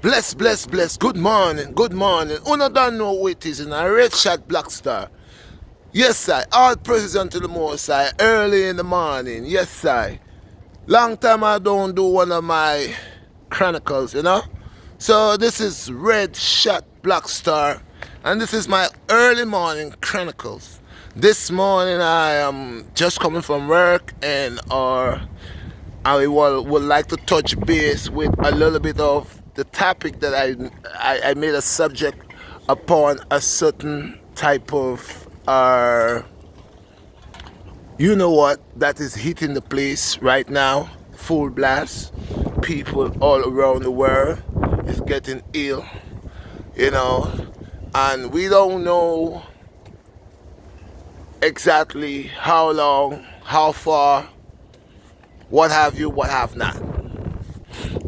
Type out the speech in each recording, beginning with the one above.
Bless, bless, bless. Good morning, good morning. Una don't know who it is in a red shot black star. Yes, I. All praises unto the Most High early in the morning. Yes, I. Long time I don't do one of my chronicles, you know. So this is Red Shot Black Star, and this is my early morning chronicles. This morning I am just coming from work, and I would like to touch base with a little bit of the topic that I made a subject upon a certain type of you know what, that is hitting the place right now, full blast. People all around the world is getting ill, you know, and we don't know exactly how long, how far, what have you, what have not.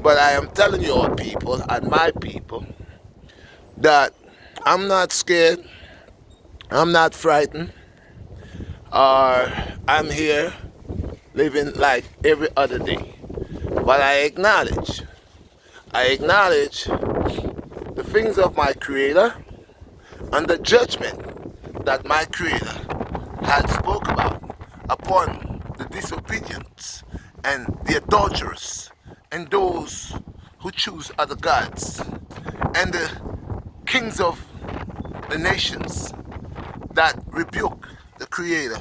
But I am telling you all people and my people that I'm not scared, I'm not frightened, or I'm here living like every other day. But I acknowledge the things of my Creator and the judgment that my Creator had spoke about upon the disobedience and the adulterers and those who choose other gods and the kings of the nations that rebuke the Creator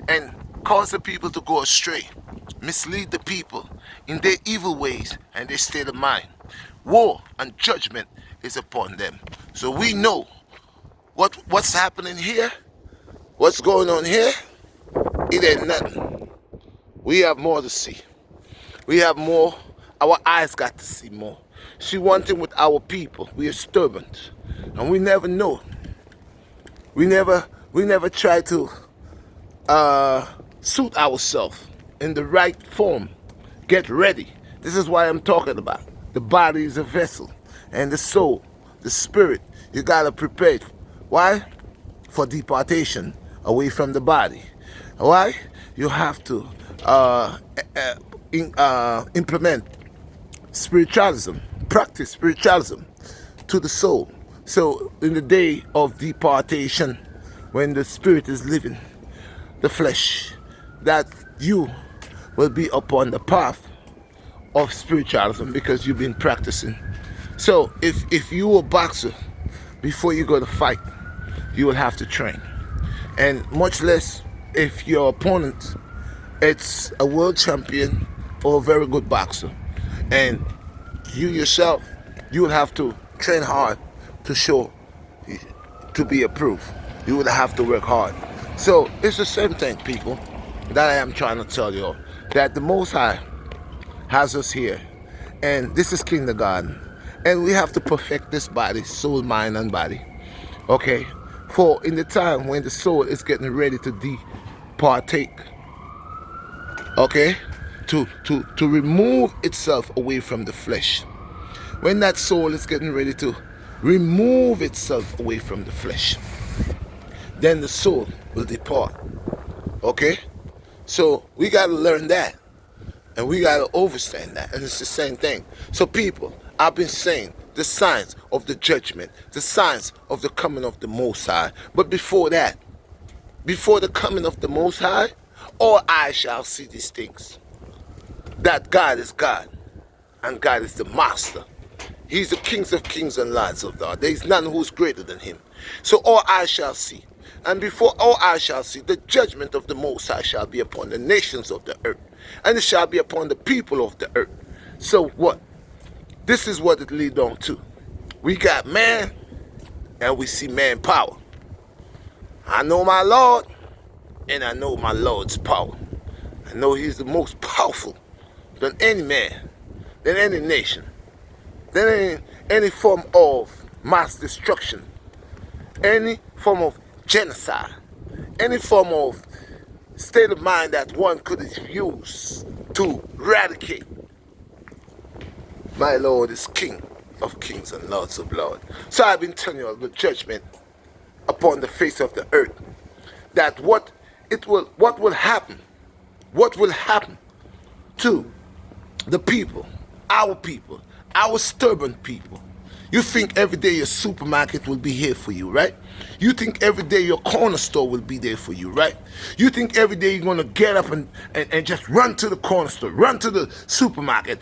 and cause the people to go astray, mislead the people in their evil ways and their state of mind. Woe and judgment is upon them. So we know what's happening here, what's going on here. It ain't nothing. We have more to see. We have more. Our eyes got to see more. See, one thing with our people, we are stubborn, and we never know. We never try to suit ourselves in the right form. Get ready. This is what I'm talking about. The body is a vessel, and the soul, the spirit, you gotta prepare it. Why? For departation away from the body. Why? You have to implement spiritualism, practice spiritualism to the soul. So in the day of departation, when the spirit is living, the flesh, that you will be upon the path of spiritualism because you've been practicing. So if you were a boxer, before you go to fight, you will have to train. And much less if your opponent, it's a world champion or a very good boxer. And you yourself, you will have to train hard to show, to be approved. You would have to work hard. So it's the same thing, people, that I am trying to tell you all. That the Most High has us here. And this is kindergarten. And we have to perfect this body, soul, mind, and body. Okay? For in the time when the soul is getting ready to partake, okay? To remove itself away from the flesh. When that soul is getting ready to remove itself away from the flesh, then the soul will depart. Okay? So we got to learn that. And we got to understand that. And it's the same thing. So people, I've been saying the signs of the judgment, the signs of the coming of the Most High. But before that, before the coming of the Most High, all eyes shall see these things. That God is God, and God is the Master. He's the King of kings and Lords of lords. There is none who's greater than him. So all eyes shall see. And before all eyes shall see, the judgment of the Most High shall be upon the nations of the earth. And it shall be upon the people of the earth. So what? This is what it leads on to. We got man, and we see man power. I know my Lord, and I know my Lord's power. I know he's the most powerful than any man, than any nation, than any form of mass destruction, any form of genocide, any form of state of mind that one could use to eradicate. My Lord is King of kings and Lords of lords. So I've been telling you the judgment upon the face of the earth, that what will happen to the people, our people, Our stubborn people. You think every day your supermarket will be here for you, right? You think every day your corner store will be there for you, right? You think every day you're going to get up and just run to the corner store, run to the supermarket,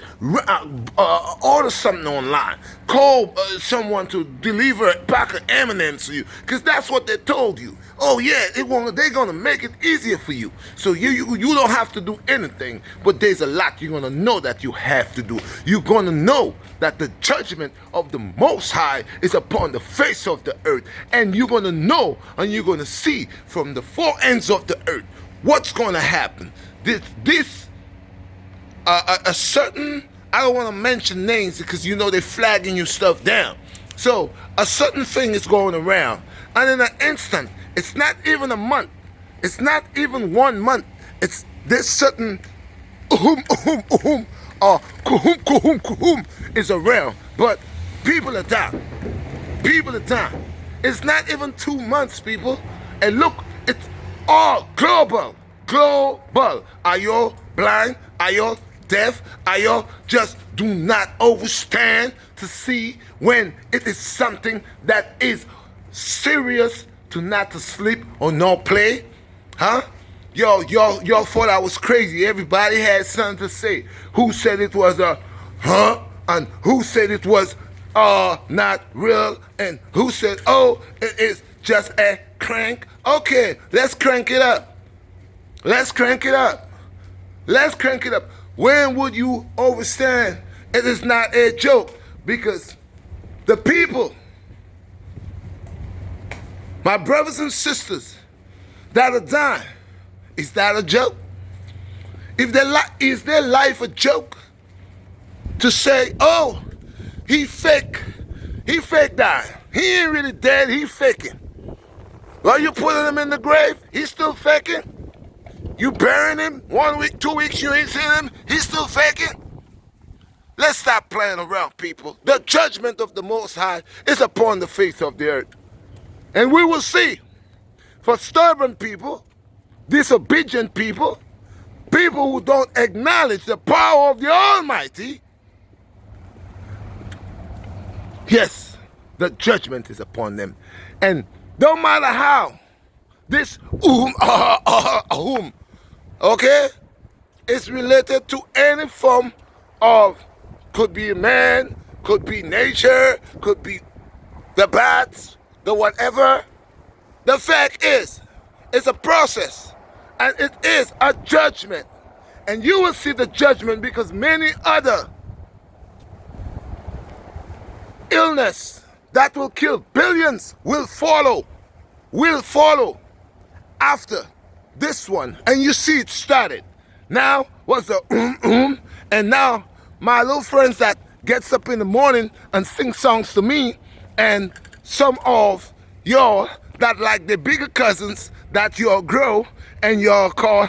order something online, call someone to deliver a pack of M&Ms to you, because that's what they told you. Oh yeah, they're going to make it easier for you. So you don't have to do anything, but there's a lot you're going to know that you have to do. You're going to know that the judgment of the Most High is upon the face of the earth. And you're going to know and you're going to see from the four ends of the earth what's going to happen. A certain, I don't want to mention names because you know they're flagging your stuff down. So a certain thing is going around. And in an instant, it's not even a month. It's not even 1 month. It's this certain or kuhum is around. But people are down. People are down. It's not even 2 months, people. And look, it's all global. Global. Are you blind? Are you deaf? Are you just do not understand to see when it is something that is serious to not to sleep or not play? Huh? Y'all thought I was crazy. Everybody had something to say. Who said it was a huh? And who said it was not real? And who said, oh, it is just a crank? Okay, let's crank it up. Let's crank it up. Let's crank it up. When would you understand it is not a joke? Because the people, my brothers and sisters that are dying, is that a joke? Is their life a joke? To say, oh, he fake dying. He ain't really dead, he faking. Well, you putting him in the grave, he's still faking. You burying him 1 week, 2 weeks, you ain't seen him, he's still faking. Let's stop playing around, people. The judgment of the Most High is upon the face of the earth. And we will see. For stubborn people, disobedient people, people who don't acknowledge the power of the Almighty, yes, the judgment is upon them. And no matter how this okay, is related to any form of, could be a man, could be nature, could be the bats, the whatever. The fact is, it's a process, and it is a judgment. And you will see the judgment because many other illness that will kill billions will follow after this one. And you see it started. Now was the and now my little friends that gets up in the morning and sing songs to me, and some of y'all that like the bigger cousins that y'all grow and y'all call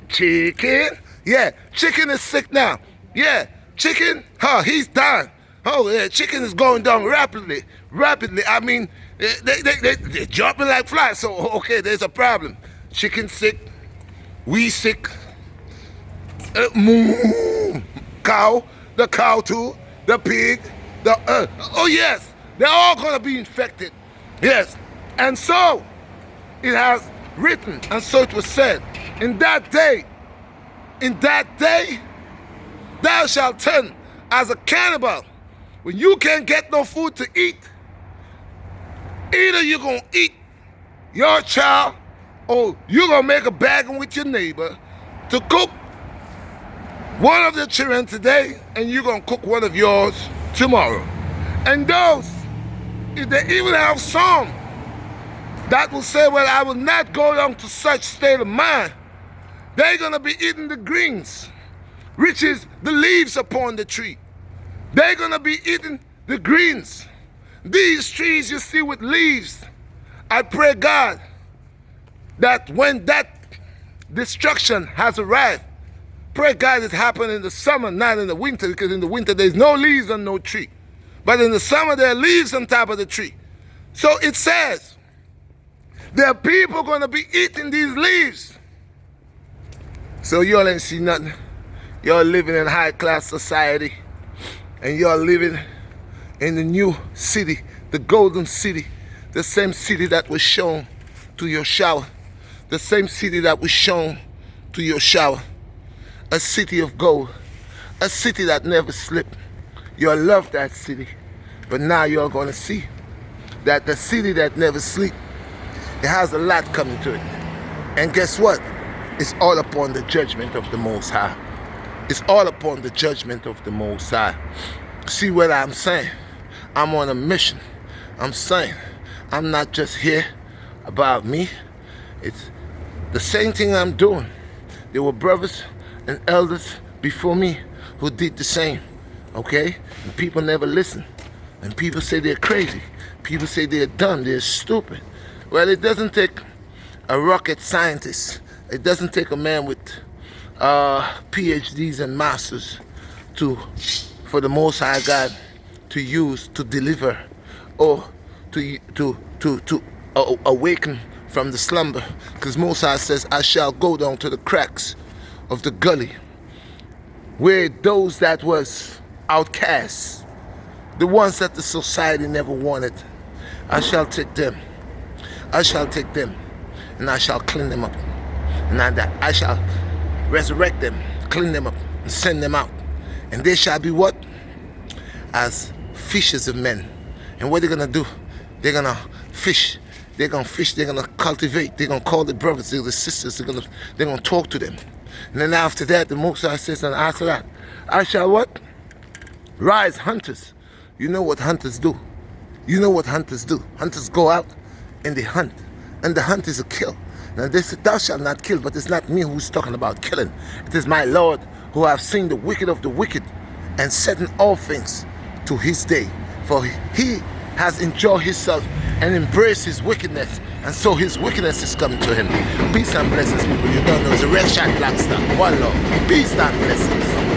chicken. Yeah, chicken is sick now. Yeah, chicken, he's dying. Oh yeah, chicken is going down rapidly. I mean, they're jumping like flies. So okay, there's a problem. Chicken sick, we sick. Cow, the cow too, the pig, oh yes, they're all gonna be infected. Yes, and so it has written, and so it was said, in that day, thou shalt turn as a cannibal. When you can't get no food to eat, either you're gonna eat your child or you're gonna make a bargain with your neighbor to cook one of the children today, and you're gonna cook one of yours tomorrow. And those, if they even have some that will say, well, I will not go down to such state of mind, they're gonna be eating the greens, which is the leaves upon the tree. They're gonna be eating the greens. These trees you see with leaves, I pray God that when that destruction has arrived, pray God it happened in the summer, not in the winter, because in the winter there's no leaves on no tree. But in the summer there are leaves on top of the tree. So it says, there are people going to be eating these leaves. So y'all ain't see nothing. Y'all living in high class society. and you're living in the new city, the golden city, the same city that was shown to your shower, the same city that was shown to your shower, a city of gold, a city that never slept. You'll love that city, but now you're going to see that the city that never sleeps, it has a lot coming to it. And guess what? It's all upon the judgment of the Most High. It's all upon the judgment of the Most High. See what I'm saying? I'm on a mission. I'm saying I'm not just here about me. It's the same thing I'm doing. There were brothers and elders before me who did the same. Okay? And people never listen. And people say they're crazy. People say they're dumb, they're stupid. Well, it doesn't take a rocket scientist. It doesn't take a man with PhDs and masters for the Most High God to use to deliver or to awaken from the slumber. Because Most High says, I shall go down to the cracks of the gully where those that was outcasts, the ones that the society never wanted, I shall take them. I shall take them and I shall clean them up. And I shall resurrect them, clean them up, and send them out. And they shall be what? As fishers of men. And what they're going to do? They're going to fish. They're going to fish. They're going to cultivate. They're going to call the brothers, the sisters. They're going to talk to them. And then after that, the Most High says, and after that, I shall what? Rise hunters. You know what hunters do. You know what hunters do. Hunters go out and they hunt. And the hunt is a kill. Now they said, thou shalt not kill, but it's not me who's talking about killing. It is my Lord who have seen the wicked of the wicked and setting all things to his day. For he has enjoyed himself and embraced his wickedness, and so his wickedness is coming to him. Peace and blessings, people. You don't know, it's a red shot BlackStar. One love. Peace and blessings.